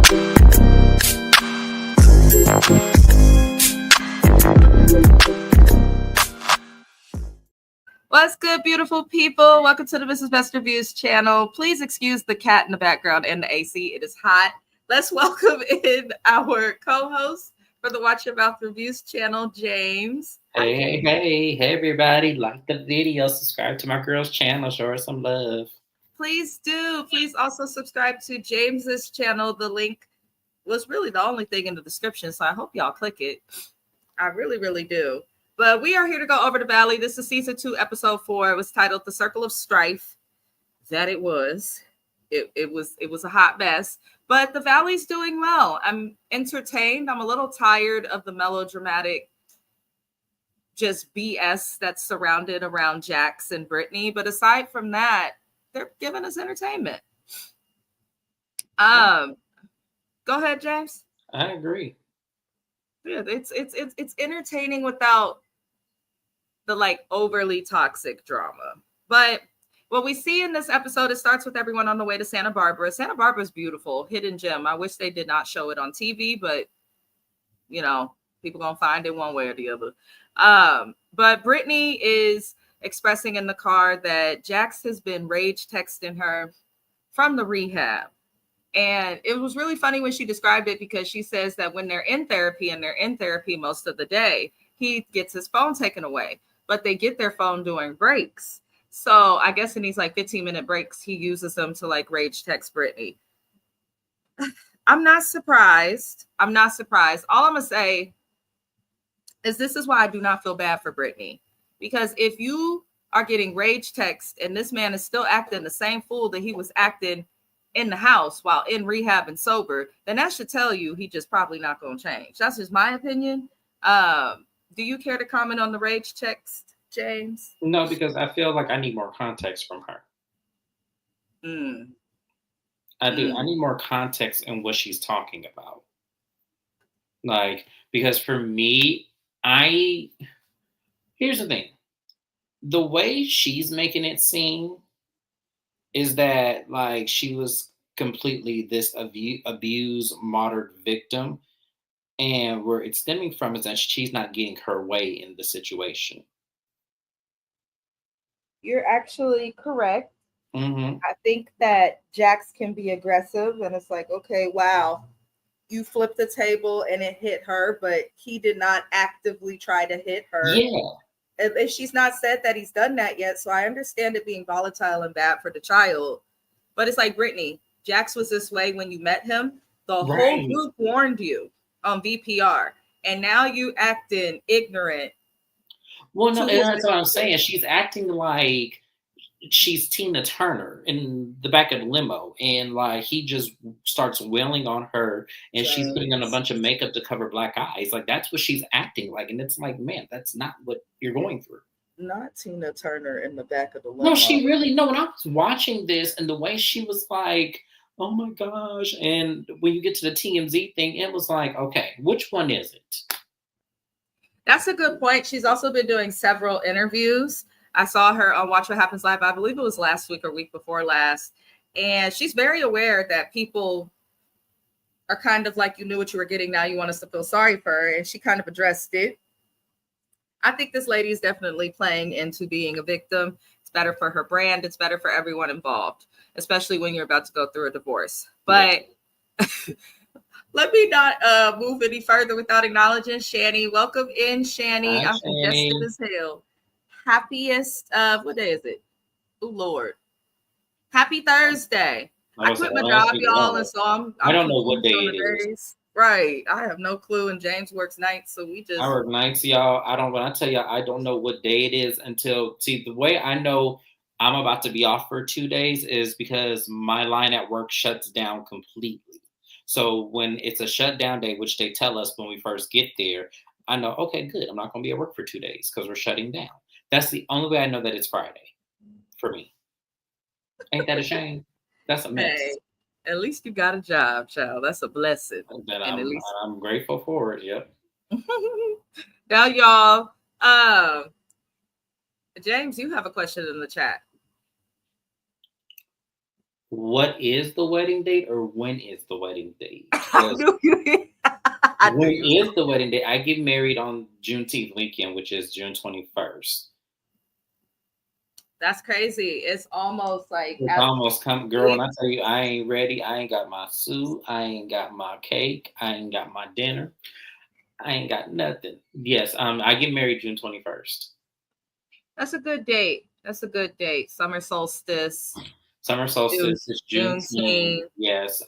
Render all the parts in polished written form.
What's good, beautiful people? Welcome to the Mrs. Best Reviews channel. Please excuse the cat in the background and the AC. It is hot. Let's welcome in our co-host for the Watch Your Mouth Reviews channel, James. Hey, everybody. Like the video, subscribe to my girl's channel, show her some love. Please do. Please also subscribe to James's channel. The link was really the only thing in the description, so I hope y'all click it. I really, really do. But we are here to go over the Valley. This is season 2, episode 4. It was titled "The Circle of Strife." That it was. It was a hot mess. But the Valley's doing well. I'm entertained. I'm a little tired of the melodramatic, just BS that's surrounded around Jax and Brittany. But aside from that, they're giving us entertainment. Go ahead, James. I agree. Yeah, it's entertaining without the like overly toxic drama. But what we see in this episode, it starts with everyone on the way to Santa Barbara. Santa Barbara's beautiful, hidden gem. I wish they did not show it on TV, but you know, people gonna find it one way or the other. But Brittany is expressing in the car that Jax has been rage texting her from the rehab. And it was really funny when she described it, because she says that when they're in therapy, and they're in therapy most of the day, he gets his phone taken away, but they get their phone during breaks. So I guess in these like 15-minute breaks, he uses them to like rage text Brittany. I'm not surprised. All I'm going to say is this is why I do not feel bad for Brittany. Because if you are getting rage text and this man is still acting the same fool that he was acting in the house while in rehab and sober, then that should tell you he just probably not going to change. That's just my opinion. Do you care to comment on the rage text, James? No, because I feel like I need more context from her. I do. I need more context in what she's talking about. Like, because for me, here's the thing. The way she's making it seem is that like she was completely this abused, martyred victim. And where it's stemming from is that she's not getting her way in the situation. You're actually correct. Mm-hmm. I think that Jax can be aggressive, and it's like, okay, wow, you flipped the table and it hit her, but he did not actively try to hit her. Yeah. And she's not said that he's done that yet, so I understand it being volatile and bad for the child. But it's like, Brittany, Jax was this way when you met him. The whole group warned you on VPR, and now you acting ignorant. Well, no, that's what I'm saying. She's acting like she's Tina Turner in the back of the limo, and like he just starts wailing on her, and she's putting on a bunch of makeup to cover black eyes. Like that's what she's acting like, and it's like, man, that's not what you're going through. Not Tina Turner in the back of the limo. No, she really, no. When I was watching this, and the way she was like, oh my gosh, and when you get to the TMZ thing, it was like, okay, which one is it? That's a good point. She's also been doing several interviews. I saw her on Watch What Happens Live. I believe it was last week or week before last. And she's very aware that people are kind of like, you knew what you were getting. Now you want us to feel sorry for her. And she kind of addressed it. I think this lady is definitely playing into being a victim. It's better for her brand. It's better for everyone involved, especially when you're about to go through a divorce. But let me not move any further without acknowledging Shani. Welcome in, Shani. Hi, I'm congested as hell. Happiest of, what day is it? Oh, Lord. Happy Thursday. I quit my job, y'all, and so I don't know what day it is. Right. I have no clue, and James works nights, so we just... I work nights, y'all. When I tell y'all, I don't know what day it is until... See, the way I know I'm about to be off for 2 days is because my line at work shuts down completely. So when it's a shutdown day, which they tell us when we first get there, I know, okay, good. I'm not going to be at work for 2 days because we're shutting down. That's the only way I know that it's Friday for me. Ain't that a shame? That's a mess. Hey, at least you got a job, child. That's a blessing. And I'm grateful for it. Yep. Now, y'all, James, you have a question in the chat. What is the wedding date or when is the wedding date? I knew you. I knew When you. is the wedding day? I get married on Juneteenth weekend, which is June 21st. That's crazy. It's almost like It's as almost come, girl. When we I tell you I ain't ready, I ain't got my suit, I ain't got my cake, I ain't got my dinner, I ain't got nothing. Yes, I get married June 21st. That's a good date. That's a good date. Summer solstice, Summer June, solstice is Juneteenth. Juneteenth. Yes,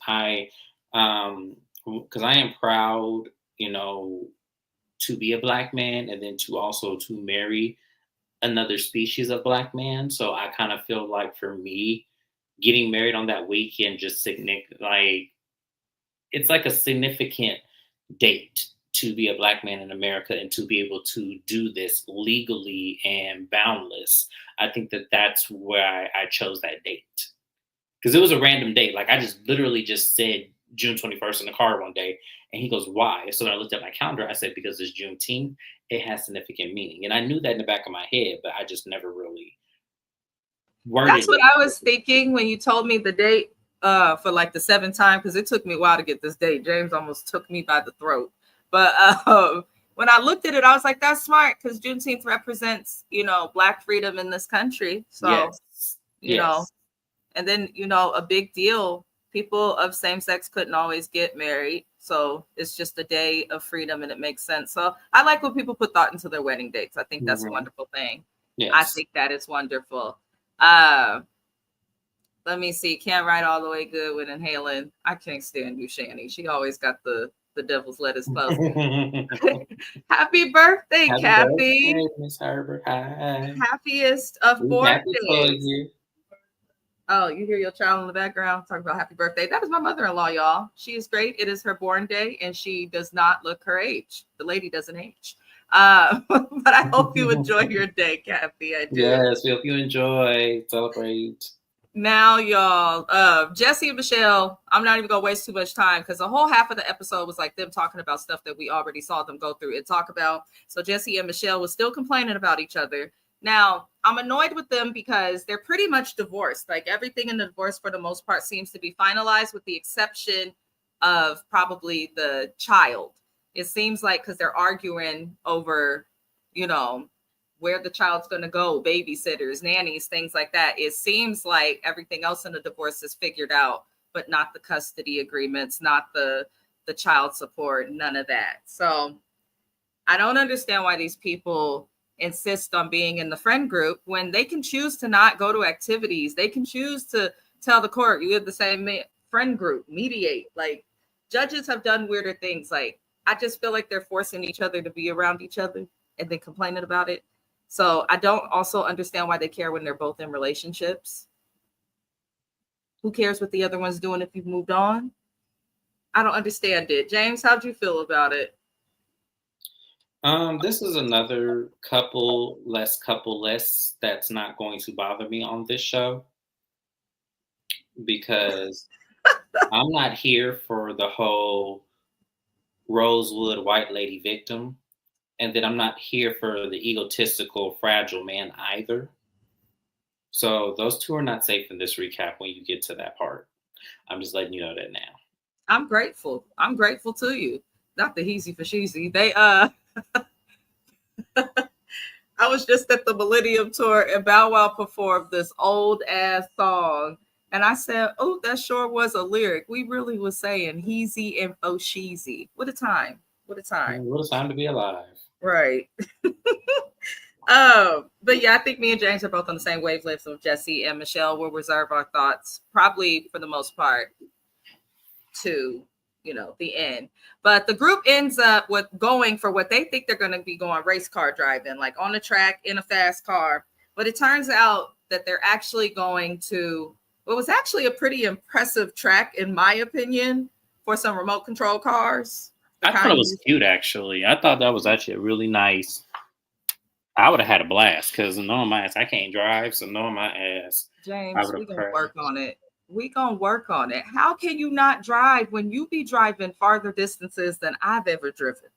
because I am proud, you know, to be a black man and then to also to marry another species of black man. So I kind of feel like for me, getting married on that weekend just like it's like a significant date to be a black man in America and to be able to do this legally and boundless. I think that that's why I chose that date because it was a random date. Like I just literally just said June 21st in the car one day, and he goes, "Why?" So when I looked at my calendar, I said, "Because it's Juneteenth. It has significant meaning," and I knew that in the back of my head, but I just never really That's worded what it. I was thinking when you told me the date for like the seventh time, because it took me a while to get this date. James almost took me by the throat. But when I looked at it, I was like, that's smart because Juneteenth represents, Black freedom in this country. So, Yes, you know, yes. and then, a big deal. People of same sex couldn't always get married. So it's just a day of freedom and it makes sense. So I like when people put thought into their wedding dates. I think that's a Mhm. wonderful thing. I Yes. think that is wonderful. Uh, let me see. Can't write all the way good with inhaling. I can't stand you, Shani. She always got the devil's lettuce puzzle. Happy birthday, Happy Kathy. birthday, Miss Herbert. Hi. Happiest of We born happy for days. you. Oh, you hear your child in the background talking about happy birthday. That is my mother-in-law, y'all. She is great. It is her born day, and she does not look her age. The lady doesn't age. But I hope you enjoy your day, Kathy. I do. Yes, we hope you enjoy. Celebrate. Now, y'all, Jesse and Michelle, I'm not even gonna waste too much time because the whole half of the episode was like them talking about stuff that we already saw them go through and talk about. So Jesse and Michelle was still complaining about each other. Now, I'm annoyed with them because they're pretty much divorced. Like everything in the divorce for the most part seems to be finalized with the exception of probably the child. It seems like because they're arguing over, you know, where the child's going to go, babysitters, nannies, things like that. It seems like everything else in the divorce is figured out, but not the custody agreements, not the child support, none of that. So I don't understand why these people insist on being in the friend group when they can choose to not go to activities. They can choose to tell the court you have the same friend group, mediate. Like judges have done weirder things. Like I just feel like they're forcing each other to be around each other and then complaining about it. So I don't also understand why they care when they're both in relationships. Who cares what the other one's doing if you've moved on? I don't understand it. James, how'd you feel about it? This is another couple less that's not going to bother me on this show because I'm not here for the whole Rosewood white lady victim, and then I'm not here for the egotistical fragile man either. So those two are not safe in this recap when you get to that part. I'm just letting you know that now. I'm grateful. I'm grateful to you. Not the heezy for sheezy. I was just at the Millennium Tour and Bow Wow performed this old ass song. And I said, oh, that sure was a lyric. We really was saying heezy and oh sheezy. What a time. What a time. What a time to be alive. Right. But yeah, I think me and James are both on the same wavelength with Jesse and Michelle. We'll reserve our thoughts, probably for the most part, to the end. But the group ends up with going for what they think they're going to be going race car driving, like on the track in a fast car. But it turns out that they're actually going to what was actually a pretty impressive track, in my opinion, for some remote control cars. The I thought it kind was you cute, actually. I thought that was actually a really nice. I would have had a blast because knowing my ass, I can't drive, so knowing my ass, I James, would we have gonna work crashed. on it. We gonna work on it. How can you not drive when you be driving farther distances than I've ever driven?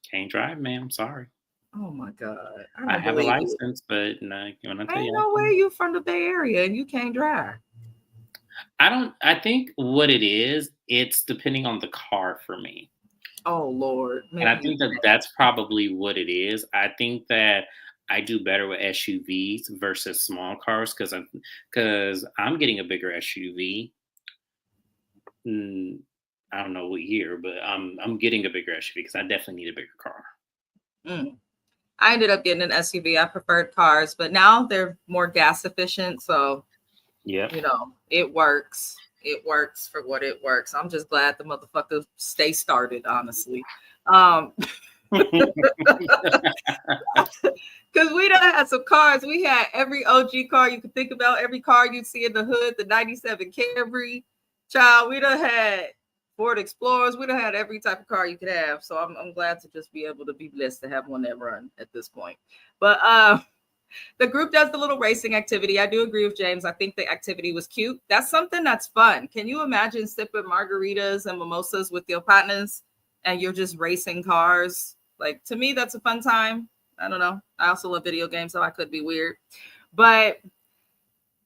Can't drive, man. I'm sorry. Oh my God. I I don't have a believe you. license, but no, when I tell Ain't you, no way you from the Bay Area and you can't drive. I think what it is, it's depending on the car for me. Oh Lord, And I maybe you think that can't. that's probably what it is. I think that I do better with SUVs versus small cars because I'm getting a bigger SUV. Mm, I don't know what year, but I'm getting a bigger SUV because I definitely need a bigger car. Mm. I ended up getting an SUV. I preferred cars, but now they're more gas efficient. So, Yep. it works. It works for what it works. I'm just glad the motherfucker stay started, honestly. Um, because we done had some cars. We had every OG car you could think about, every car you'd see in the hood, the 97 Camry. Child, we done had Ford Explorers. We done had every type of car you could have. So I'm glad to just be able to be blessed to have one that run at this point. But the group does the little racing activity. I do agree with James. I think the activity was cute. That's something that's fun. Can you imagine sipping margaritas and mimosas with your partners and you're just racing cars? Like, to me, that's a fun time. I don't know. I also love video games, so I could be weird. But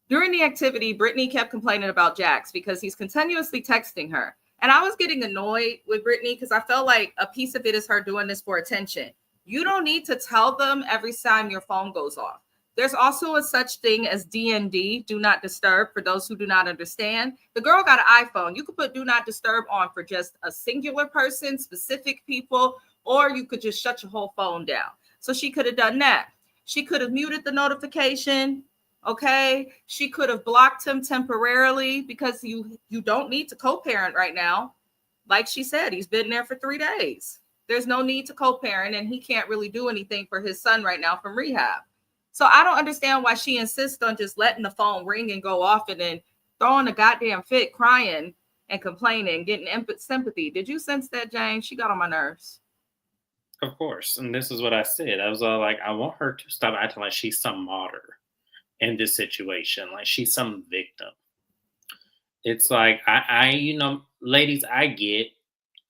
during the activity, Brittany kept complaining about Jax because he's continuously texting her. And I was getting annoyed with Brittany because I felt like a piece of it is her doing this for attention. You don't need to tell them every time your phone goes off. There's also a such thing as DND, do not disturb, for those who do not understand. The girl got an iPhone. You could put do not disturb on for just a singular person, specific people, or you could just shut your whole phone down. So she could have done that. She could have muted the notification. Okay, she could have blocked him temporarily because you don't need to co-parent right now. Like she said, he's been there for 3 days. There's no need to co-parent, and he can't really do anything for his son right now from rehab. So I don't understand why she insists on just letting the phone ring and go off and then throwing a goddamn fit, crying and complaining, getting sympathy. Did you sense that, Jane? She got on my nerves. Of course. And this is what I said. I was all like, I want her to stop acting like she's some martyr in this situation, like she's some victim. It's like ladies, I get,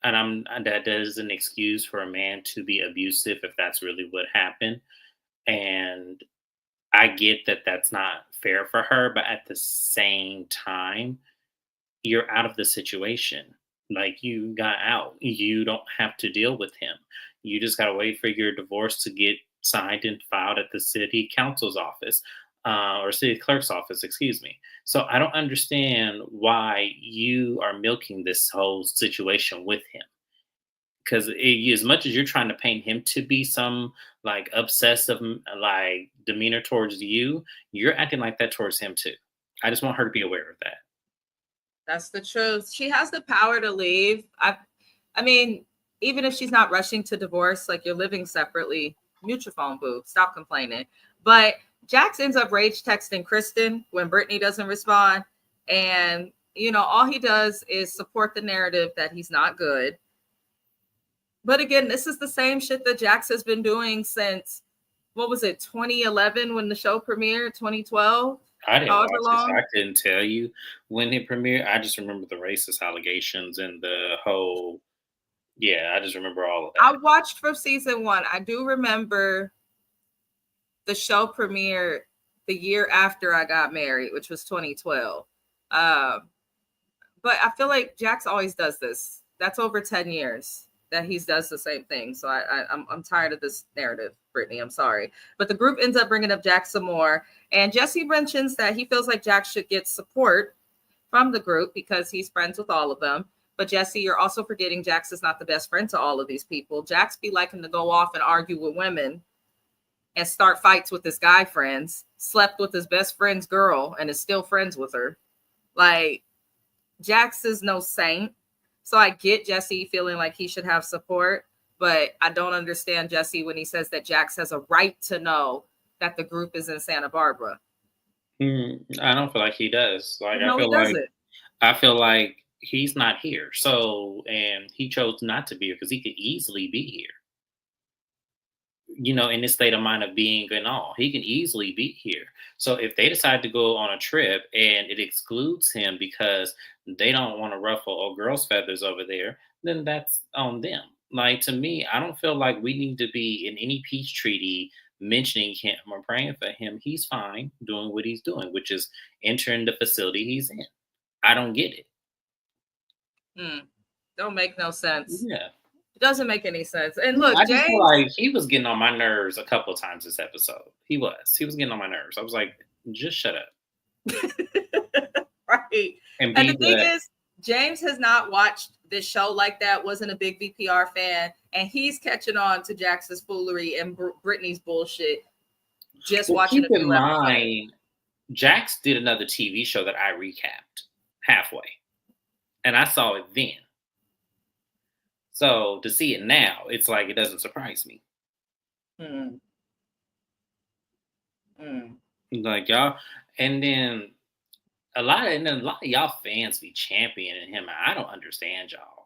and that is an excuse for a man to be abusive if that's really what happened, and I get that that's not fair for her, but at the same time, you're out of the situation. Like you got out, you don't have to deal with him. You just gotta wait for your divorce to get signed and filed at the city council's office, or city clerk's office, excuse me. So I don't understand why you are milking this whole situation with him. Because as much as you're trying to paint him to be some like obsessive like demeanor towards you, you're acting like that towards him too. I just want her to be aware of that. That's the truth. She has the power to leave. I mean, even if she's not rushing to divorce, like you're living separately, mute your phone, boo. Stop complaining. But Jax ends up rage texting Kristen when Brittany doesn't respond. And, all he does is support the narrative that he's not good. But again, this is the same shit that Jax has been doing since, what was it, 2011 when the show premiered, 2012? I didn't However watch it, so long. I couldn't tell you when it premiered. I just remember the racist allegations and the whole. Yeah, I just remember all of I that. watched from season one. I do remember the show premiered the year after I got married, which was 2012. Um, but I feel like Jax always does this. That's over 10 years that he does the same thing. So I'm tired of this narrative, Brittany. I'm sorry. But the group ends up bringing up Jax some more. And Jesse mentions that he feels like Jax should get support from the group because he's friends with all of them. But Jesse, you're also forgetting Jax is not the best friend to all of these people. Jax be liking to go off and argue with women and start fights with his guy friends, slept with his best friend's girl and is still friends with her. Like, Jax is no saint. So I get Jesse feeling like he should have support, but I don't understand Jesse when he says that Jax has a right to know that the group is in Santa Barbara. I don't feel like he does. Like No, he doesn't. I feel like he's not here. So and he chose not to be here because he could easily be here. In this state of mind of being and all. He can easily be here. So if they decide to go on a trip and it excludes him because they don't want to ruffle old girl's feathers over there, then that's on them. Like to me, I don't feel like we need to be in any peace treaty mentioning him or praying for him. He's fine doing what he's doing, which is entering the facility he's in. I don't get it. Don't make no sense. Yeah. It doesn't make any sense. And look, I just feel James, like he was getting on my nerves a couple of times this episode. He was getting on my nerves. I was like, just shut up. right. And And the be thing the is, James has not watched this show like that, wasn't a big VPR fan, and he's catching on to Jax's foolery and Brittany's bullshit just well, watching keep a in few episodes. mind, Jax did another TV show that I recapped halfway. And I saw it then. So to see it now, it's like it doesn't surprise me. Like y'all, and then a lot of y'all fans be championing him. I don't understand y'all.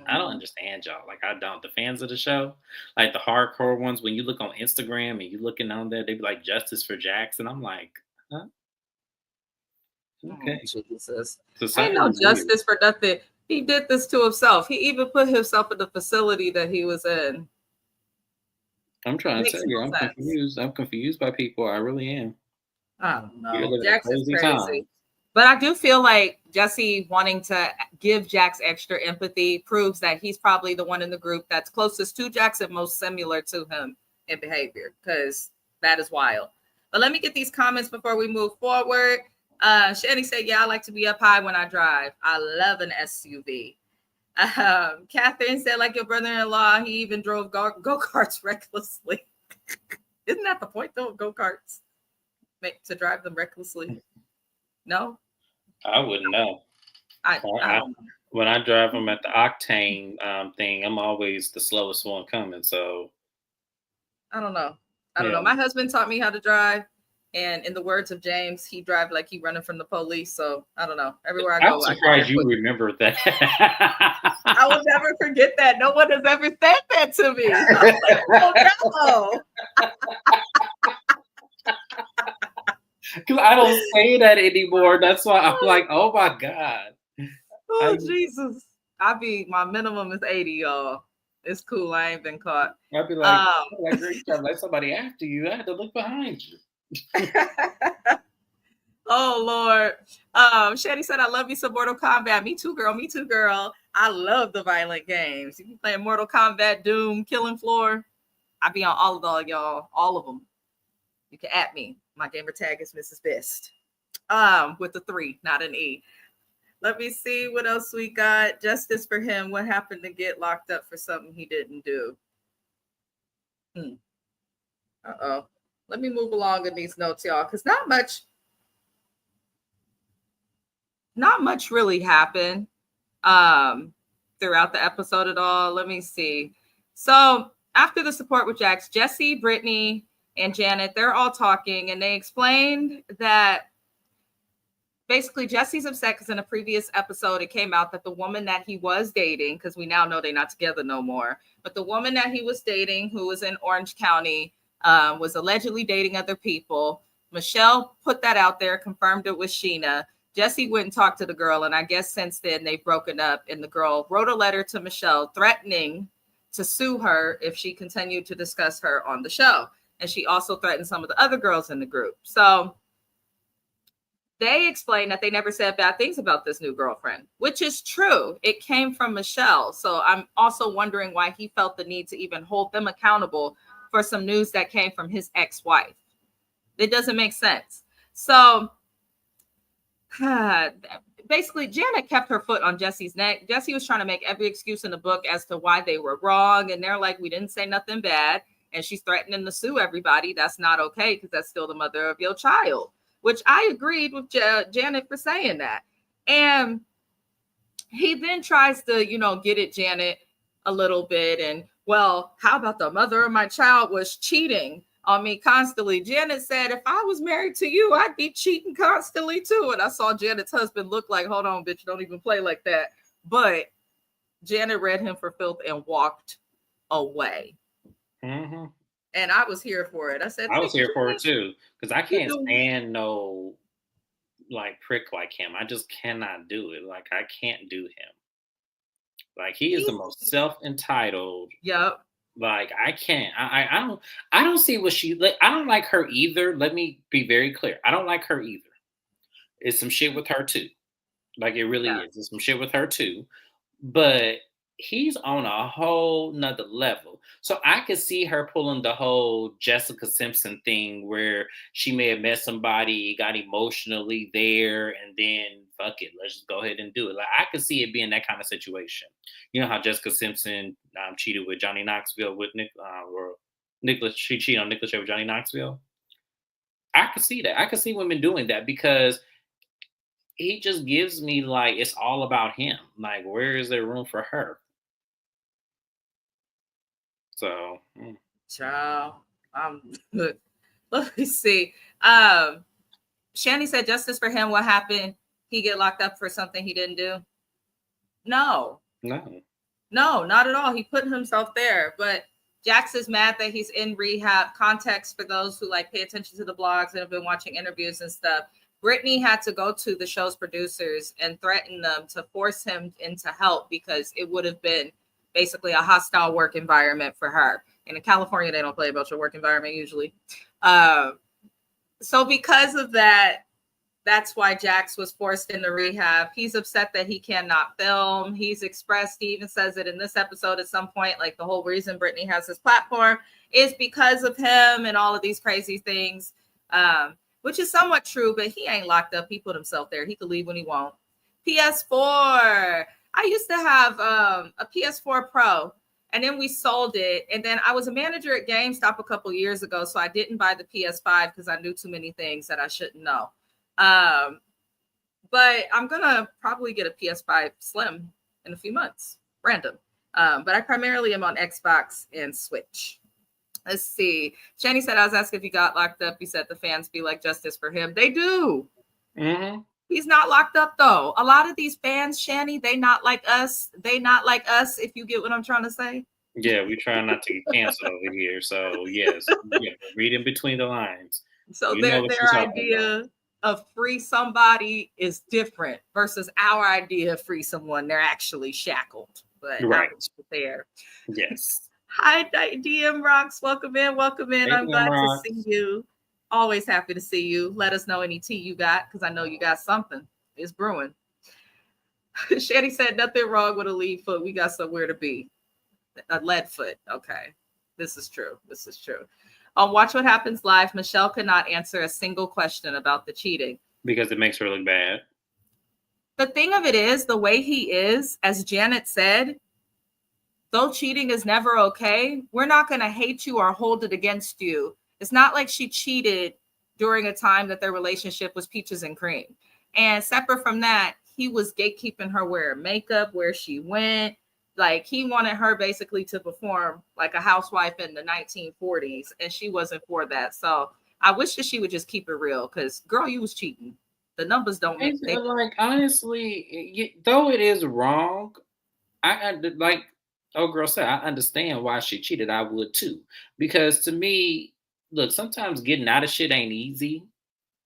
I don't understand y'all. Like I don't. The fans of the show, like the hardcore ones, when you look on Instagram and you looking on there, they be like "Justice for Jackson." I'm like, huh? Okay. Jesus. So Ain't no justice for nothing. He did this to himself. He even put himself in the facility that he was in. I'm trying to tell you, I'm confused. I'm confused by people. I really am. I don't know. Jax is crazy. Time. But I do feel like Jesse wanting to give Jax extra empathy proves that he's probably the one in the group that's closest to Jax and most similar to him in behavior, because that is wild. But let me get these comments before we move forward. Shani said, yeah, I like to be up high when I drive. I love an SUV. Catherine said, like your brother-in-law, he even drove go-karts recklessly. Isn't that the point, though, of go-karts? To drive them recklessly? No? I wouldn't know. I don't know. When I drive them at the octane thing, I'm always the slowest one coming. So I don't know. I don't know. My husband taught me how to drive. And in the words of James, he drive like he running from the police. So I don't know. Everywhere I go, I'm surprised you remember that. I will never forget that. No one has ever said that to me. Like, oh no. Because I don't say that anymore. That's why I'm like, oh my God. Oh Jesus. My minimum is 80, y'all. It's cool. I ain't been caught. I'd be like, girl, you trying to let somebody after you. I had to look behind you. Oh Lord. Shady said, I love you some Mortal Kombat. Me too, girl. Me too, girl. I love the violent games. You be playing Mortal Kombat, Doom, Killing Floor. I be on all of them, y'all. All of them. You can at me. My gamer tag is Mrs. Best. With the 3, not an E. Let me see what else we got. Justice for him. What happened to get locked up for something he didn't do? Uh-oh. Let me move along in these notes, y'all, because not much really happened throughout the episode at all. Let me see. So after the support with Jax, Jesse, Brittany, and Janet, they're all talking, and they explained that basically Jesse's upset because in a previous episode, it came out that the woman that he was dating, because we now know they're not together no more, but the woman that he was dating, who was in Orange County, was allegedly dating other people. Michelle put that out there, confirmed it with Sheena. Jesse went and talked to the girl, and I guess since then they've broken up, and the girl wrote a letter to Michelle threatening to sue her if she continued to discuss her on the show. And she also threatened some of the other girls in the group. So they explained that they never said bad things about this new girlfriend, which is true. It came from Michelle. So I'm also wondering why he felt the need to even hold them accountable for some news that came from his ex-wife. It doesn't make sense. So basically, Janet kept her foot on Jesse's neck. Jesse was trying to make every excuse in the book as to why they were wrong. And they're like, we didn't say nothing bad. And she's threatening to sue everybody. That's not okay because that's still the mother of your child, which I agreed with Janet for saying that. And he then tries to, get at Janet a little bit. And, well, how about the mother of my child was cheating on me constantly? Janet said, if I was married to you, I'd be cheating constantly too. And I saw Janet's husband look like, hold on, bitch, don't even play like that. But Janet read him for filth and walked away. Mm-hmm. And I was here for it. I said, I was here for it too, because I can't stand no prick like him. I just cannot do it. Like, I can't do him. Like, he is the most self-entitled. Yep. Like, I can't. I don't see what she. I don't like her either. Let me be very clear. I don't like her either. It's some shit with her too. Like it really Yeah. is. There's some shit with her too. But he's on a whole nother level. So I could see her pulling the whole Jessica Simpson thing where she may have met somebody, got emotionally there, and then fuck it, let's just go ahead and do it. Like I could see it being that kind of situation. You know how Jessica Simpson cheated with Johnny Knoxville with Nick or Nicholas, she cheated on Nicholas with Johnny Knoxville. I could see that. I could see women doing that because he just gives me like it's all about him. Like, where is there room for her? So, Child. Let me see. Shanny said justice for him. What happened? He get locked up for something he didn't do? No. no. No, not at all. He put himself there. But Jax is mad that he's in rehab. Context for those who like pay attention to the blogs and have been watching interviews and stuff. Brittany had to go to the show's producers and threaten them to force him into help because it would have been basically a hostile work environment for her. And in California, they don't play about your work environment usually. So because of that, that's why Jax was forced into rehab. He's upset that he cannot film. He's expressed, he even says it in this episode at some point, like the whole reason Brittany has this platform is because of him and all of these crazy things, which is somewhat true, but he ain't locked up. He put himself there. He could leave when he wants. PS4. I used to have a PS4 Pro, and then we sold it. And then I was a manager at GameStop a couple years ago, so I didn't buy the PS5 because I knew too many things that I shouldn't know. But I'm gonna probably get a PS5 Slim in a few months, random. But I primarily am on Xbox and Switch. Let's see. Shani said, I was asking if he got locked up. He said the fans be like justice for him. They do. Mm-hmm. He's not locked up though. A lot of these fans, Shani, they not like us. They not like us, if you get what I'm trying to say. Yeah, we try not to get canceled over here. So yes, yeah, read in between the lines. So You know what you're their talking about. idea of free somebody is different versus our idea of free someone. They're actually shackled. But Right. I was there. Yes. Hi, DM Rocks. Welcome in. Welcome in. Hey, I'm glad Rocks. to see you. Always happy to see you. Let us know any tea you got because I know you got something. It's brewing. Shanny said nothing wrong with a lead foot. We got somewhere to be. A lead foot. Okay. This is true. This is true. On Watch What Happens Live, Michelle could not answer a single question about the cheating. Because it makes her look bad. The thing of it is, the way he is, as Janet said, though cheating is never okay, we're not going to hate you or hold it against you. It's not like she cheated during a time that their relationship was peaches and cream. And separate from that, he was gatekeeping her wearing makeup, where she went. Like he wanted her basically to perform like a housewife in the 1940s, and she wasn't for that. So I wish that she would just keep it real because, girl, you was cheating. The numbers don't make they Like honestly, though it is wrong, I like old girl said, I understand why she cheated. I would too, because to me, look, sometimes getting out of shit ain't easy.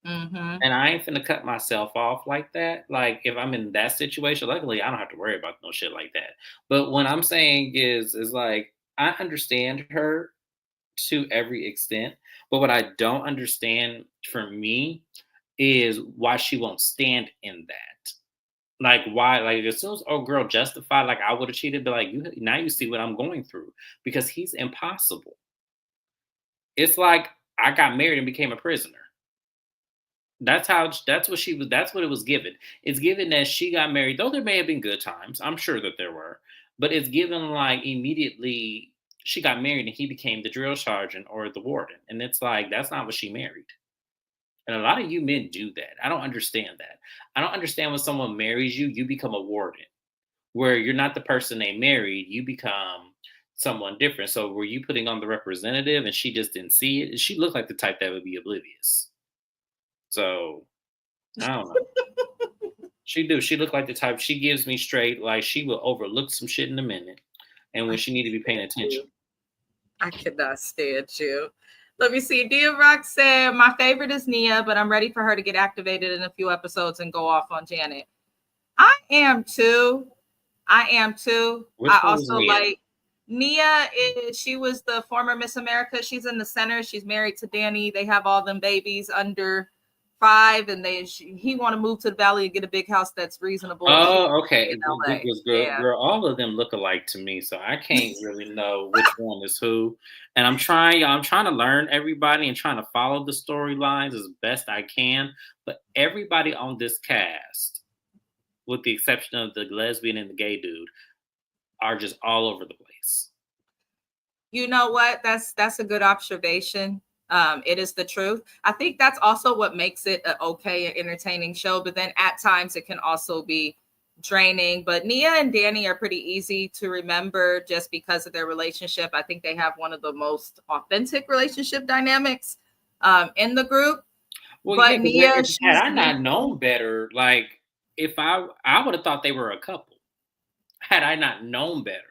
Mm-hmm. And I ain't finna cut myself off like that. Like if I'm in that situation, luckily I don't have to worry about no shit like that. But what I'm saying is like I understand her to every extent, but what I don't understand for me is why she won't stand in that. Like why? Like as soon as old girl justified, like I would have cheated, but like you now you see what I'm going through because he's impossible. It's like I got married and became a prisoner. That's what it was given. It's given that she got married, though there may have been good times. I'm sure that there were, but it's given like immediately she got married and he became the drill sergeant or the warden. And it's like that's not what she married. And a lot of you men do that. I don't understand that. I don't understand when someone marries you, you become a warden. Where you're not the person they married, you become someone different. So were you putting on the representative and she just didn't see it? She looked like the type that would be oblivious. So I don't know. She do. She look like the type. She gives me straight. Like she will overlook some shit in a minute, and when she need to be paying attention. I cannot stand you. Let me see. Dia Rock said, my favorite is Nia, but I'm ready for her to get activated in a few episodes and go off on Janet. I am too. Which I one is also Nia? like Nia. She was the former Miss America. She's in the center. She's married to Danny. They have all them babies under 5 and he want to move to the valley and get a big house that's reasonable. Oh, okay. In LA. Because Yeah. girl, all of them look alike to me, so I can't really know which one is who. And I'm trying to learn everybody and trying to follow the storylines as best I can. But everybody on this cast, with the exception of the lesbian and the gay dude, are just all over the place. You know what? That's a good observation. It is the truth. I think that's also what makes it an okay and entertaining show. But then at times it can also be draining. But Nia and Danny are pretty easy to remember just because of their relationship. I think they have one of the most authentic relationship dynamics in the group. Well, but yeah, Nia, had I not known better, like if I would have thought they were a couple. Had I not known better.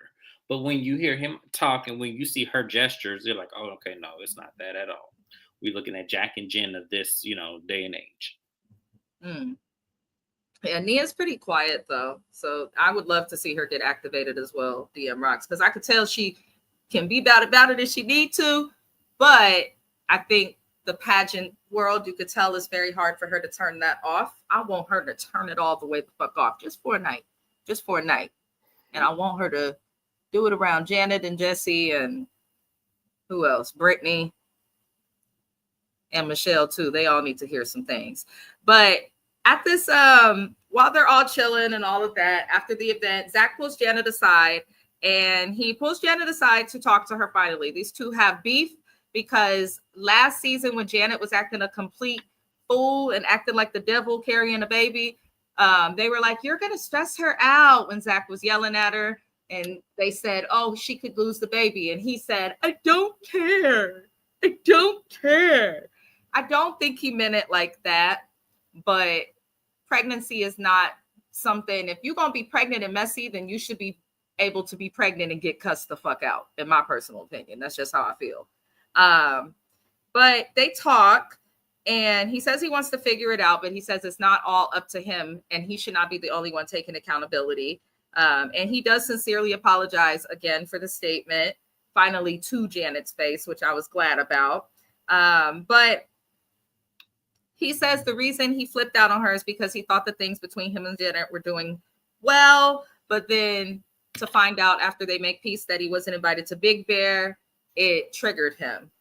But when you hear him talk and when you see her gestures, you're like, oh, okay, no, it's not that at all. We're looking at Jack and Jen of this, day and age. Yeah, Nia's pretty quiet though. So I would love to see her get activated as well, DM Rocks, because I could tell she can be about it if she need to. But I think the pageant world, you could tell, is very hard for her to turn that off. I want her to turn it all the way the fuck off just for a night. And I want her to do it around Janet and Jesse and who else? Brittany and Michelle too. They all need to hear some things. But at this, while they're all chilling and all of that, after the event, Zach pulls Janet aside and he pulls Janet aside to talk to her finally. These two have beef because last season when Janet was acting a complete fool and acting like the devil carrying a baby, they were like, you're going to stress her out when Zach was yelling at her. And they said, oh, she could lose the baby. And he said, I don't care. I don't care. I don't think he meant it like that. But pregnancy is not something, if you're going to be pregnant and messy, then you should be able to be pregnant and get cussed the fuck out, in my personal opinion. That's just how I feel. But they talk and he says he wants to figure it out, but he says it's not all up to him and he should not be the only one taking accountability. And he does sincerely apologize again for the statement, finally to Janet's face, which I was glad about. But he says the reason he flipped out on her is because he thought that things between him and Janet were doing well, but then to find out after they make peace that he wasn't invited to Big Bear, it triggered him.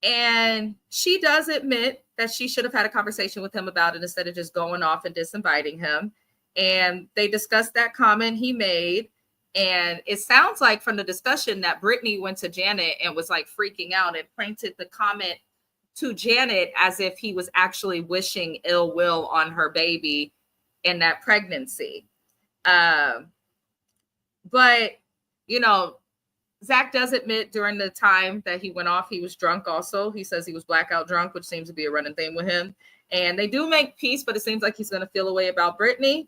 And she does admit that she should have had a conversation with him about it instead of just going off and disinviting him. And they discussed that comment he made. And it sounds like from the discussion that Brittany went to Janet and was like freaking out and pointed the comment to Janet as if he was actually wishing ill will on her baby in that pregnancy. But, Zach does admit during the time that he went off, he was drunk also. He says he was blackout drunk, which seems to be a running thing with him. And they do make peace, but it seems like he's going to feel a way about Brittany.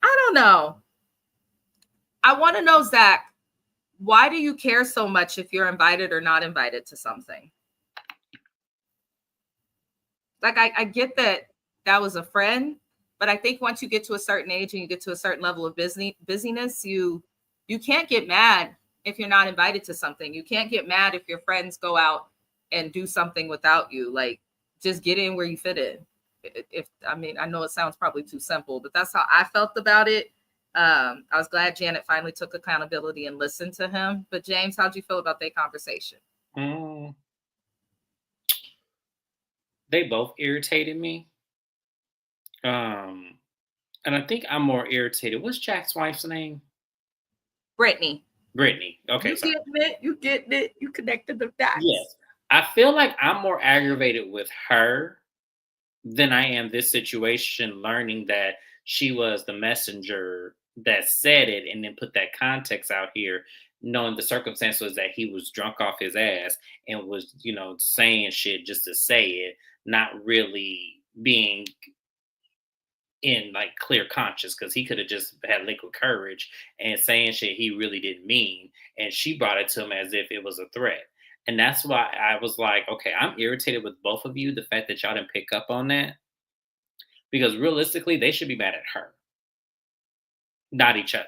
I don't know. I want to know, Zach, why do you care so much if you're invited or not invited to something? Like, I get that was a friend, but I think once you get to a certain age and you get to a certain level of busyness, you can't get mad if you're not invited to something. You can't get mad if your friends go out and do something without you. Like, just get in where you fit in. I know it sounds probably too simple, but that's how I felt about it. I was glad Janet finally took accountability and listened to him. But James, how'd you feel about their conversation? They both irritated me. And I think I'm more irritated. What's Jack's wife's name? Brittany. Okay. You getting it. You connected the dots. Yes. I feel like I'm more aggravated with her than I am this situation, learning that she was the messenger that said it and then put that context out here, knowing the circumstance was that he was drunk off his ass and was, saying shit just to say it, not really being in like clear conscience, because he could have just had liquid courage and saying shit he really didn't mean, and she brought it to him as if it was a threat. And that's why I was like, okay, I'm irritated with both of you, the fact that y'all didn't pick up on that, because realistically they should be mad at her, not each other.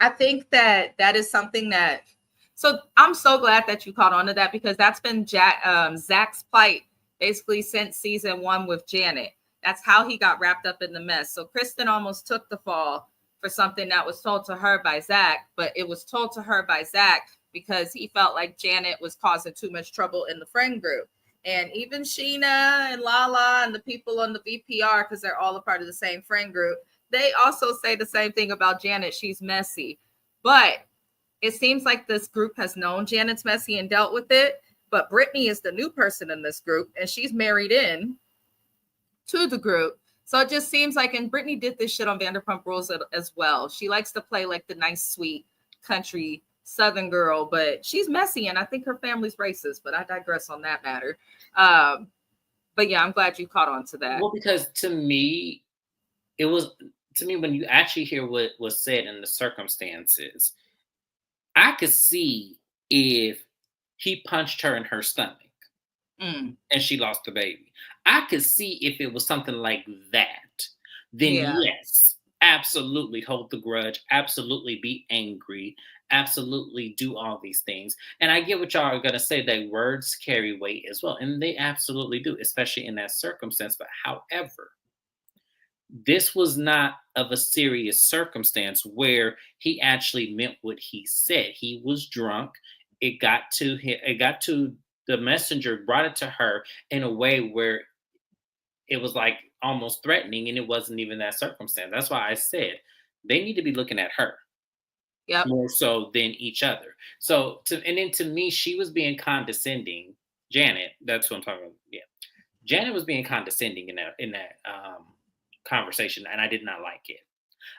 I think that is something so I'm so glad that you caught on to that, because that's been Zach's plight basically since season 1 with Janet. That's how he got wrapped up in the mess. So Kristen almost took the fall for something that was told to her by Zach, but it was told to her by Zach because he felt like Janet was causing too much trouble in the friend group. And even Sheena and Lala and the people on the VPR, because they're all a part of the same friend group, they also say the same thing about Janet. She's messy. But it seems like this group has known Janet's messy and dealt with it. But Brittany is the new person in this group, and she's married in to the group. So it just seems like, and Brittany did this shit on Vanderpump Rules as well. She likes to play like the nice, sweet country Southern girl, but she's messy, and I think her family's racist, but I digress on that matter. But yeah, I'm glad you caught on to that. Well, because to me, when you actually hear what was said in the circumstances, I could see if he punched her in her stomach and she lost the baby. I could see if it was something like that. Then yes, absolutely hold the grudge, absolutely be angry, absolutely do all these things. And I get what y'all are going to say, that words carry weight as well. And they absolutely do, especially in that circumstance. But however, this was not of a serious circumstance where he actually meant what he said. He was drunk. It got to the messenger, brought it to her in a way where it was like almost threatening, and it wasn't even that circumstance. That's why I said they need to be looking at her more so than each other. So to me, she was being condescending. Janet, that's what I'm talking about. Yeah, Janet was being condescending in that conversation, and I did not like it.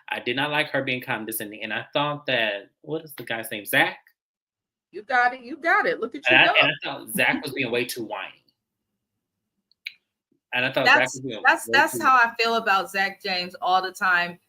I did not like her being condescending, and I thought that, what is the guy's name? Zach. You got it. Look at you. And I thought Zach was being way too whiny. And I thought that's how I feel about Zach James all the time.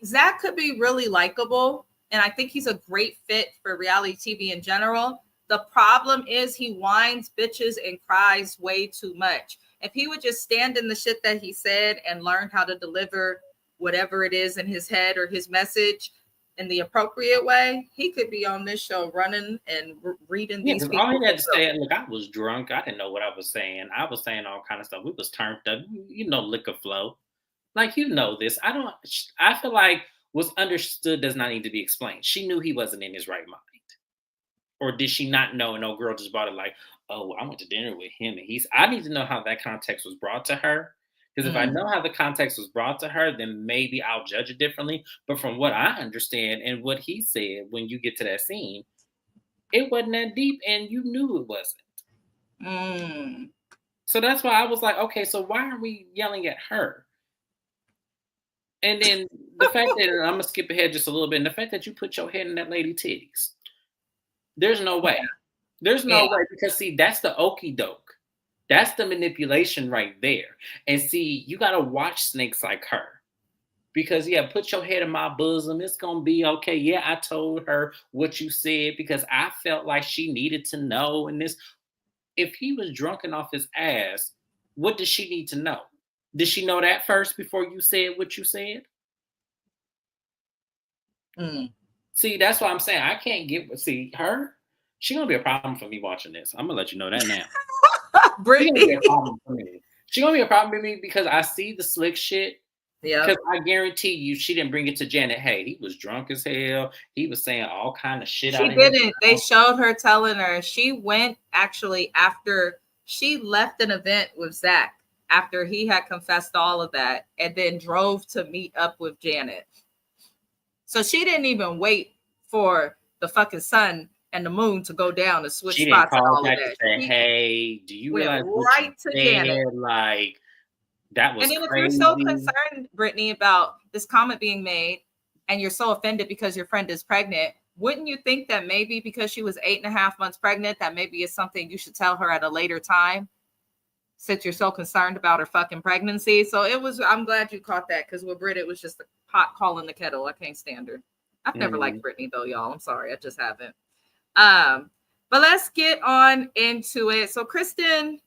Zach could be really likable, and I think he's a great fit for reality TV in general. The problem is he whines, bitches, and cries way too much. If he would just stand in the shit that he said and learn how to deliver whatever it is in his head or his message in the appropriate way, he could be on this show running and reading these people. All he had to say, look, I was drunk. I didn't know what I was saying. I was saying all kind of stuff. We was turned up. Liquor flow. Like, this. I feel like what's understood does not need to be explained. She knew he wasn't in his right mind. Or did she not know? And girl just brought it like, oh, I went to dinner with him. And I need to know how that context was brought to her. Because if I know how the context was brought to her, then maybe I'll judge it differently. But from what I understand and what he said, when you get to that scene, it wasn't that deep, and you knew it wasn't. So that's why I was like, okay, so why are we yelling at her? And then the fact that, I'm going to skip ahead just a little bit, and the fact that you put your head in that lady titties. There's no way. There's no way, because see, that's the okie doke. That's the manipulation right there. And see, you got to watch snakes like her. Because, put your head in my bosom. It's going to be okay. Yeah, I told her what you said because I felt like she needed to know. And this, if he was drunken off his ass, what does she need to know? Did she know that first before you said what you said? See, that's why I'm saying I can't her. She's going to be a problem for me watching this. I'm going to let you know that now. Brittany. She's going to be a problem for me because I see the slick shit. Yeah. Because I guarantee you, she didn't bring it to Janet. Hey, he was drunk as hell. He was saying all kind of shit. She didn't. They showed her telling her. She went actually after she left an event with Zach after he had confessed all of that, and then drove to meet up with Janet. So she didn't even wait for the fucking sun and the moon to go down and switch spots and all of that. Say, hey, do you realize right to Janet? Like, that was crazy. And then if you're so concerned, Brittany, about this comment being made, and you're so offended because your friend is pregnant, wouldn't you think that maybe because she was 8.5 months pregnant, that maybe it's something you should tell her at a later time, since you're so concerned about her fucking pregnancy? So I'm glad you caught that, because with Britt, it was just the pot calling the kettle. I can't stand her. I've never liked Brittany though, y'all. I'm sorry. I just haven't. But let's get on into it. So Kristen,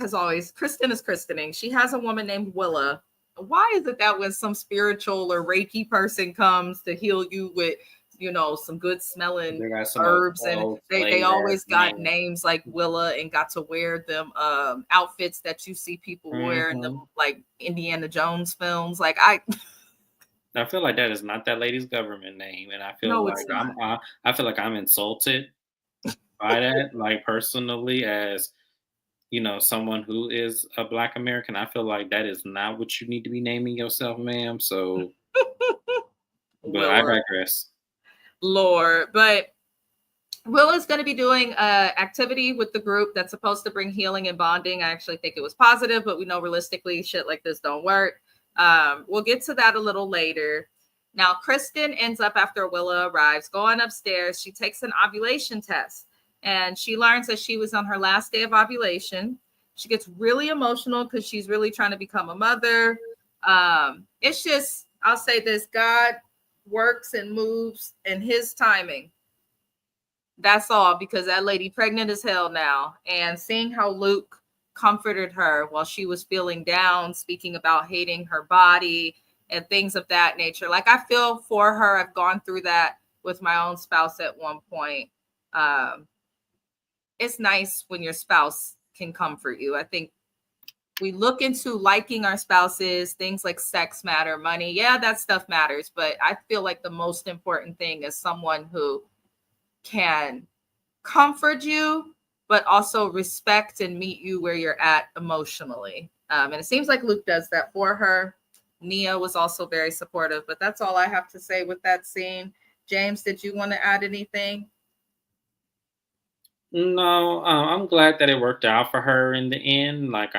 as always, Kristen is Kristening. She has a woman named Willa. Why is it that when some spiritual or Reiki person comes to heal you with some good smelling They got some herbs, and old they slave ass always got name. names like Willa, and got to wear them outfits that you see people wear in the Hmm. like Indiana Jones films. Like I I feel like that is not that lady's government name, and I feel no, like it's not. I feel like I'm insulted by that, like personally, as someone who is a Black American. I feel like that is not what you need to be naming yourself, ma'am. So, but I Willa, digress. Lord, but Willa's going to be doing activity with the group that's supposed to bring healing and bonding. I actually think it was positive, but we know realistically shit like this don't work. We'll get to that a little later. Now, Kristen ends up, after Willa arrives, going upstairs. She takes an ovulation test, and she learns that she was on her last day of ovulation. She gets really emotional because she's really trying to become a mother. It's just, I'll say this: God works and moves in His timing. That's all, because that lady pregnant as hell now. And seeing how Luke comforted her while she was feeling down, speaking about hating her body and things of that nature. Like, I feel for her. I've gone through that with my own spouse at one point. Um, it's nice when your spouse can comfort you. I think we look into liking our spouses, things like sex matter, money. Yeah, that stuff matters. But I feel like the most important thing is someone who can comfort you, but also respect and meet you where you're at emotionally. And it seems like Luke does that for her. Nia was also very supportive, but that's all I have to say with that scene. James, did you want to add anything? No, I'm glad that it worked out for her in the end. Like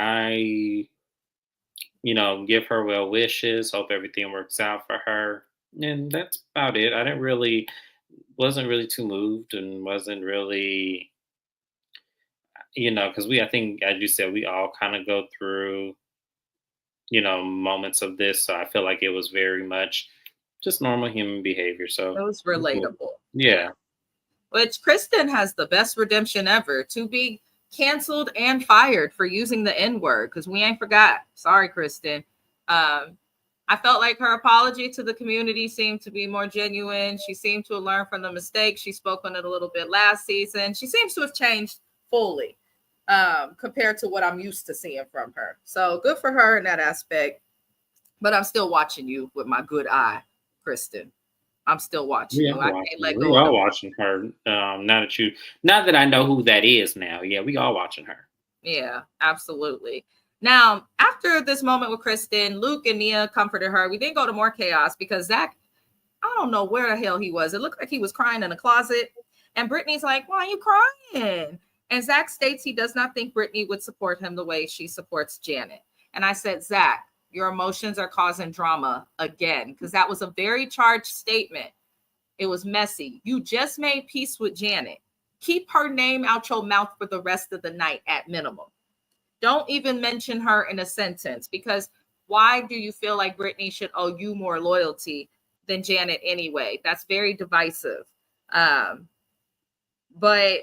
give her well wishes. Hope everything works out for her, and that's about it. I didn't really, wasn't really too moved, and wasn't really, because I think, as you said, we all kind of go through, moments of this. So I feel like it was very much just normal human behavior. It So was I'm cool. relatable. Yeah. Yeah. Which Kristen has the best redemption ever, to be canceled and fired for using the N word, because we ain't forgot. Sorry, Kristen. Um, I felt like her apology to the community seemed to be more genuine. She seemed to have learned from the mistake. She spoke on it a little bit last season. She seems to have changed fully compared to what I'm used to seeing from her. So good for her in that aspect. But I'm still watching you with my good eye, Kristen. I'm still watching We you. are I can't watching her. let We go of are them. watching her. Now that I know who that is now. Yeah, we are watching her. Yeah, absolutely. Now, after this moment with Kristen, Luke and Nia comforted her. We didn't go to more chaos because Zach, I don't know where the hell he was. It looked like he was crying in a closet. And Brittany's like, why are you crying? And Zach states he does not think Brittany would support him the way she supports Janet. And I said, Zach, your emotions are causing drama again, because that was a very charged statement. It was messy. You just made peace with Janet. Keep her name out your mouth for the rest of the night at minimum. Don't even mention her in a sentence, because why do you feel like Brittany should owe you more loyalty than Janet anyway? That's very divisive. Um, but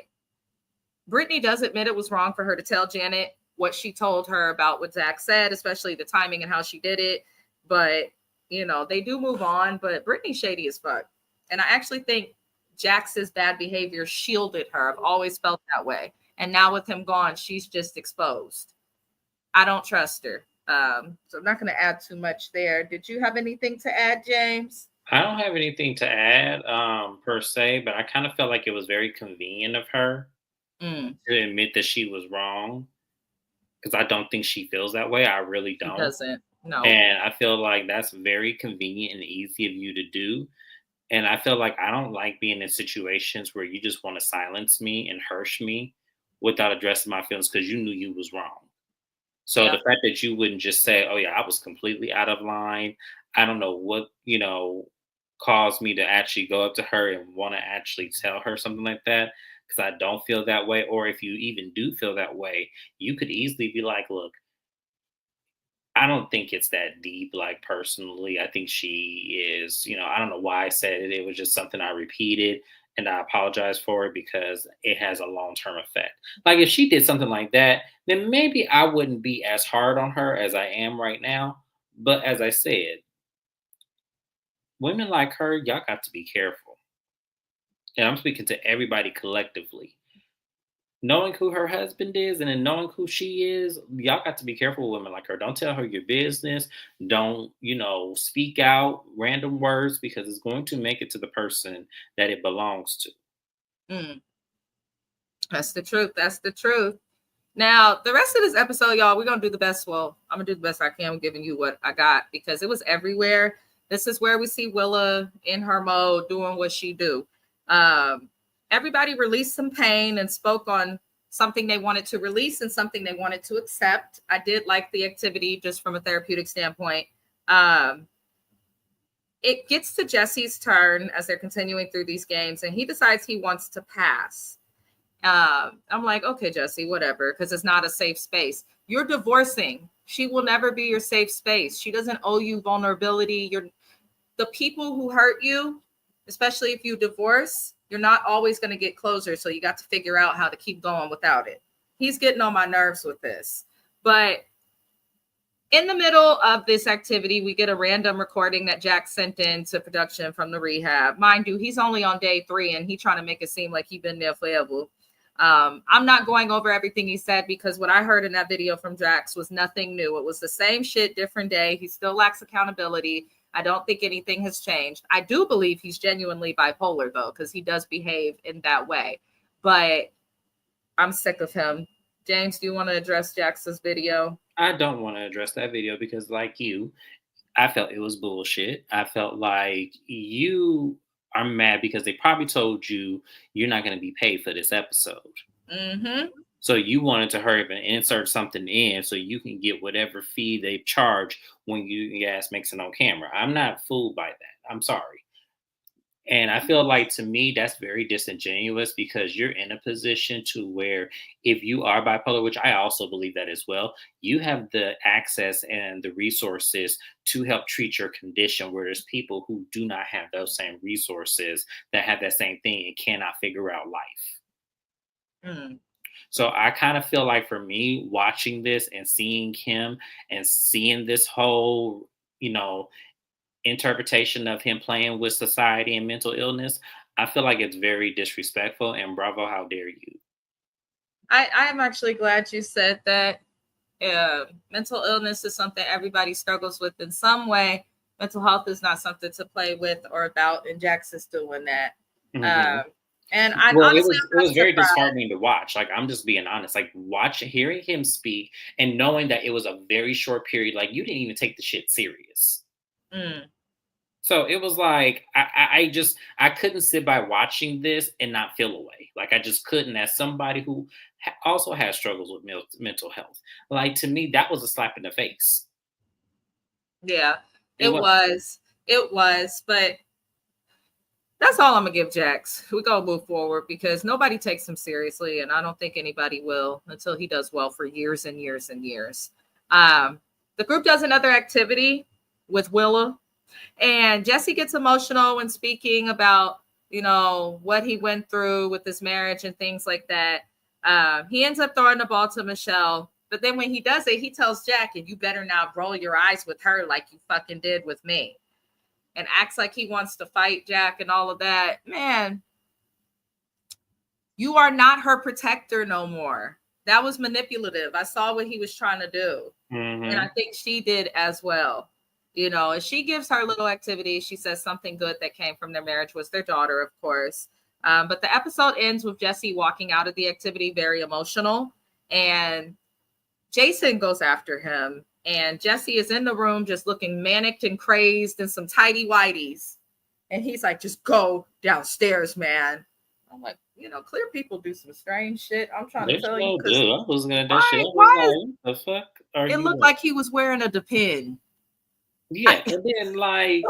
Brittany does admit it was wrong for her to tell Janet what she told her about what Zach said, especially the timing and how she did it. But, they do move on. But Brittany's shady as fuck. And I actually think Jax's bad behavior shielded her. I've always felt that way. And now with him gone, she's just exposed. I don't trust her. So I'm not going to add too much there. Did you have anything to add, James? I don't have anything to add per se, but I kind of felt like it was very convenient of her Mm, to admit that she was wrong, because I don't think she feels that way. I really she don't. doesn't. No. And I feel like that's very convenient and easy of you to do. And I feel like I don't like being in situations where you just want to silence me and hush me without addressing my feelings because you knew you was wrong. So the Yeah. fact that you wouldn't just say, "Oh yeah, I was completely out of line," I don't know what caused me to actually go up to her and want to actually tell her something like that, because I don't feel that way. Or if you even do feel that way, you could easily be like, "Look, I don't think it's that deep. Like personally, I think she is. I don't know why I said it. It was just something I repeated." And I apologize for it because it has a long term effect. Like if she did something like that, then maybe I wouldn't be as hard on her as I am right now. But as I said, women like her, y'all got to be careful. and I'm speaking to everybody collectively, knowing who her husband is and then knowing who she is, y'all got to be careful with women like her. Don't tell her your business. Don't, speak out random words because it's going to make it to the person that it belongs to. Mm, that's the truth. That's the truth. Now, the rest of this episode, y'all, we're going to do the best. Well, I'm going to do the best I can giving you what I got because it was everywhere. This is where we see Willa in her mode doing what she do. Everybody released some pain and spoke on something they wanted to release and something they wanted to accept. I did like the activity just from a therapeutic standpoint. It gets to Jesse's turn as they're continuing through these games, and he decides he wants to pass. I'm like, okay, Jesse, whatever, because it's not a safe space. You're divorcing. She will never be your safe space. She doesn't owe you vulnerability. The people who hurt you, especially if you divorce, you're not always going to get closure. So you got to figure out how to keep going without it. He's getting on my nerves with this. But in the middle of this activity, we get a random recording that Jack sent in to production from the rehab. Mind you, he's only on day 3 and he's trying to make it seem like he's been there forever. I'm not going over everything he said because what I heard in that video from Jax was nothing new. It was the same shit, different day. He still lacks accountability. I don't think anything has changed. I do believe he's genuinely bipolar, though, because he does behave in that way. But I'm sick of him. James, do you want to address Jax's video? I don't want to address that video because, like you, I felt it was bullshit. I felt like you are mad because they probably told you you're not going to be paid for this episode. Mm-hmm. So you wanted to hurry up and insert something in so you can get whatever fee they charge when your ass makes it on camera. I'm not fooled by that. I'm sorry. And I feel like, to me, that's very disingenuous because you're in a position to where if you are bipolar, which I also believe that as well, you have the access and the resources to help treat your condition, where there's people who do not have those same resources that have that same thing and cannot figure out life. Mm. So I kind of feel like, for me, watching this and seeing him and seeing this whole, interpretation of him playing with society and mental illness, I feel like it's very disrespectful, and bravo, how dare you. I am actually glad you said that. Mental illness is something everybody struggles with in some way. Mental health is not something to play with or about, and Jax is doing that. Mm-hmm. And it was very disheartening to watch. Like, I'm just being honest. Like, hearing him speak and knowing that it was a very short period, like, you didn't even take the shit serious. Mm. So it was like, I couldn't sit by watching this and not feel away. Like, I just couldn't, as somebody who also has struggles with mental health. Like, to me, that was a slap in the face. Yeah, it was. But that's all I'm going to give Jax. We're going to move forward because nobody takes him seriously. And I don't think anybody will until he does well for years and years and years. The group does another activity with Willa. And Jesse gets emotional when speaking about, what he went through with his marriage and things like that. He ends up throwing the ball to Michelle. But then when he does it, he tells Jack, and you better not roll your eyes with her like you fucking did with me. And acts like he wants to fight Jack and all of that. Man, you are not her protector no more. That was manipulative. I saw what he was trying to do. Mm-hmm. And I think she did as well. And she gives her little activity. She says something good that came from their marriage was their daughter, of course. But the episode ends with Jesse walking out of the activity very emotional. And Jason goes after him. And Jesse is in the room just looking manic and crazed in some tidy whities. And he's like, just go downstairs, man. I'm like, clear people do some strange shit. I'm trying to tell you. I wasn't going to do that shit. The fuck are it looked like he was wearing a Depend. Yeah, and then like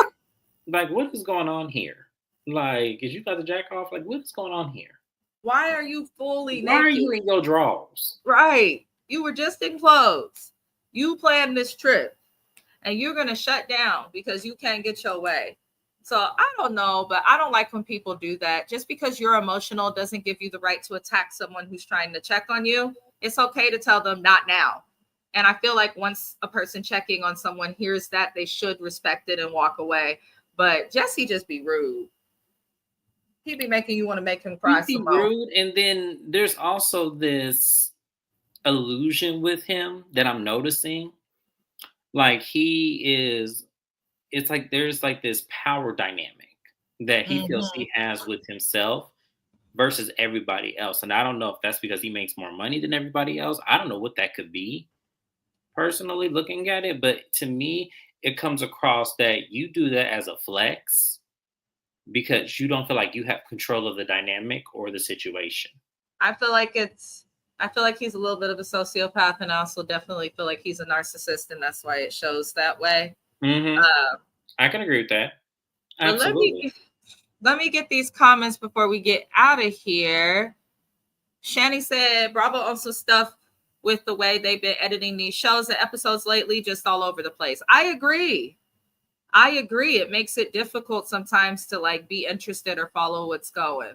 what is going on here? Like, is you got the jack off? Like, what is going on here? Why are you fully naked? Why are you in your drawers? Right. You were just in clothes. You planned this trip, and you're going to shut down because you can't get your way. So I don't know, but I don't like when people do that. Just because you're emotional doesn't give you the right to attack someone who's trying to check on you. It's okay to tell them not now. And I feel like once a person checking on someone hears that, they should respect it and walk away. But Jesse just be rude. He be making you want to make him cry He some be more. rude, and then there's also this illusion with him that I'm noticing. Like he is, it's like there's like this power dynamic that he feels Mm-hmm. he has with himself versus everybody else. And I don't know if that's because he makes more money than everybody else. I don't know what that could be personally looking at it, but to me, it comes across that you do that as a flex because you don't feel like you have control of the dynamic or the situation. I feel like he's a little bit of a sociopath, and I also definitely feel like he's a narcissist, and that's why it shows that way. Hmm. Uh, I can agree with that. but Absolutely. let me get these comments before we get out of here. Shani said, Bravo also stuff with the way they've been editing these shows and episodes lately, just all over the place. I agree. It makes it difficult sometimes to like be interested or follow what's going.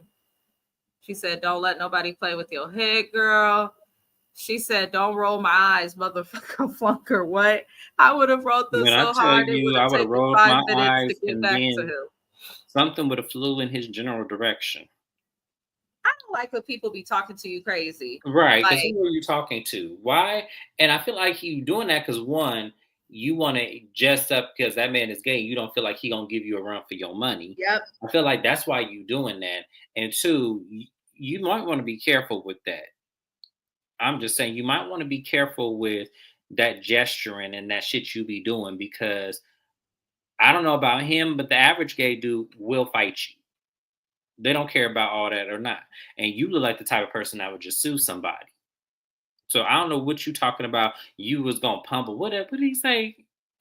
She said, don't let nobody play with your head, girl. She said, don't roll my eyes, motherfucker, flunker. What? I would have wrote this When I so tell hard, it would you have I would have taken rolled 5 my minutes to eyes get and back to then him. something would have flew in his general direction. I don't like when people be talking to you crazy. Right, because Like, who are you talking to? Why? And I feel like you doing that because one, you want to dress up because that man is gay. You don't feel like he gonna give you a run for your money. yep. I feel like that's why you doing that. And two, you might want to be careful with that. I'm just saying you might want to be careful with that gesturing and that shit you be doing because I don't know about him, but the average gay dude will fight you. They don't care about all that or not. And you look like the type of person that would just sue somebody. So I don't know what you talking about. You was gonna pump or whatever. What did he say?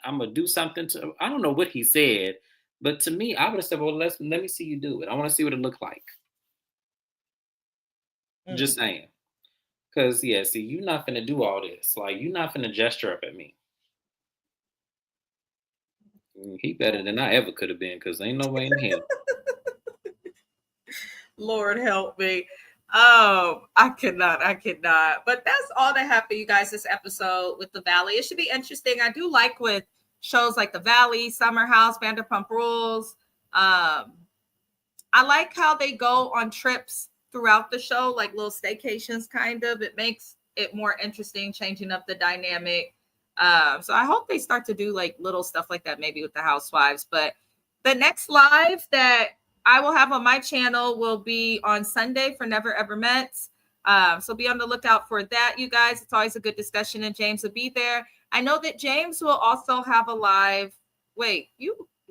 I'm gonna do something to. I don't know what he said, but to me, I would have said, "Well, let me see you do it. I want to see what it looked like." Just Mm. saying. Cause yeah, see, you're not gonna do all this. Like you're not gonna gesture up at me. He better than I ever could have been. Cause ain't no way in hell. Lord help me. I cannot. But that's all I have for you guys this episode with the Valley. It should be interesting. I do like with shows like the Valley, Summer House, Vanderpump Rules. I like how they go on trips throughout the show, like little staycations, kind of. It makes it more interesting, changing up the dynamic. So I hope they start to do like little stuff like that, maybe with the Housewives. But the next live that I will have on my channel will be on Sunday for Never Ever Met. So be on the lookout for that, you guys. It's always a good discussion, and James will be there. I know that James will also have a live. Wait,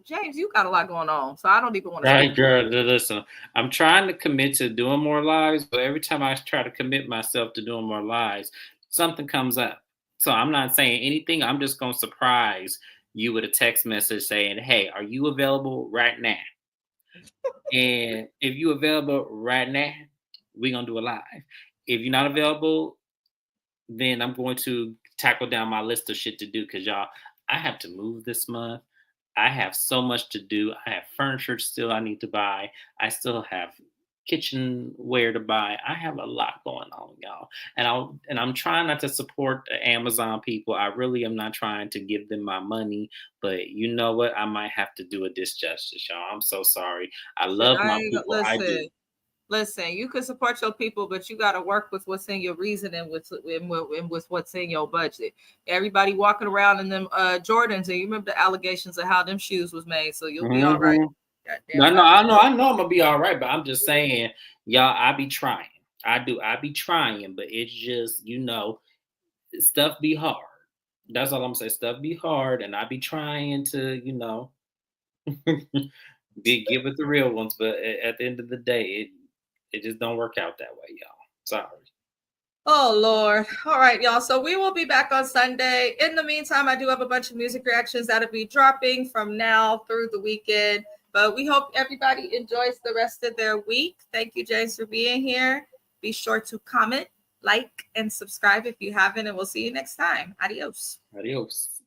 James, you got a lot going on, so I don't even want to Right, speak. girl. Listen, I'm trying to commit to doing more lives, but every time I try to commit myself to doing more lives, something comes up. So I'm not saying anything. I'm just gonna surprise you with a text message saying, "Hey, are you available right now?" And if you're available right now, we're gonna do a live. If you're not available, then I'm going to tackle down my list of shit to do because y'all, I have to move this month. I have so much to do. I have furniture still I need to buy. I still have kitchenware to buy. I have a lot going on, y'all. And I'm trying not to support the Amazon people. I really am not trying to give them my money, but you know what? I might have to do a disjustice, y'all. I'm so sorry. I Shit, love I my ain't people. I do. listen. Listen, you can support your people, but you got to work with what's in your reason and with what's in your budget. Everybody walking around in them Jordans, and you remember the allegations of how them shoes was made, so you'll be all right. Mhm. Goddamn right. I know I'm gonna be all right, but I'm just saying, y'all, I be trying. I do. I be trying, but it's just, stuff be hard. That's all I'm saying. Stuff be hard, and I be trying to, be give it the real ones. But at the end of the day, it just don't work out that way, y'all. Sorry. Oh Lord. All right, y'all. So we will be back on Sunday. In the meantime, I do have a bunch of music reactions that'll be dropping from now through the weekend. But we hope everybody enjoys the rest of their week. Thank you, James, for being here. Be sure to comment, like, and subscribe if you haven't, and we'll see you next time. Adios. Adios.